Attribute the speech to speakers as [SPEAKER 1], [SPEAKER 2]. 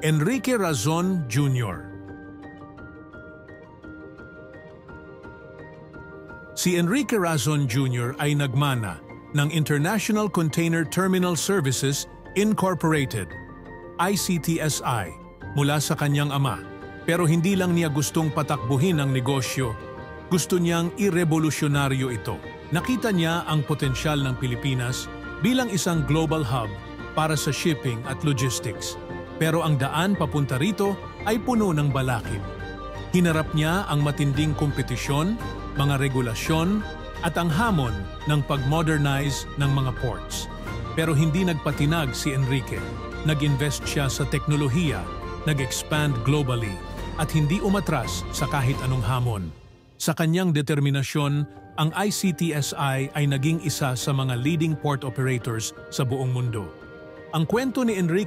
[SPEAKER 1] Enrique Razon Jr. Si Enrique Razon Jr. ay nagmana ng International Container Terminal Services Incorporated, ICTSI, mula sa kanyang ama. Pero hindi lang niya gustong patakbuhin ang negosyo, gusto niyang irevolusyonaryo ito. Nakita niya ang potensyal ng Pilipinas bilang isang global hub para sa shipping at logistics. Pero ang daan papunta rito ay puno ng balakid. Hinarap niya ang matinding kompetisyon, mga regulasyon, at ang hamon ng pag-modernize ng mga ports. Pero hindi nagpatinag si Enrique. Nag-invest siya sa teknolohiya, nag-expand globally, at hindi umatras sa kahit anong hamon. Sa kanyang determinasyon, ang ICTSI ay naging isa sa mga leading port operators sa buong mundo. Ang kwento ni Enrique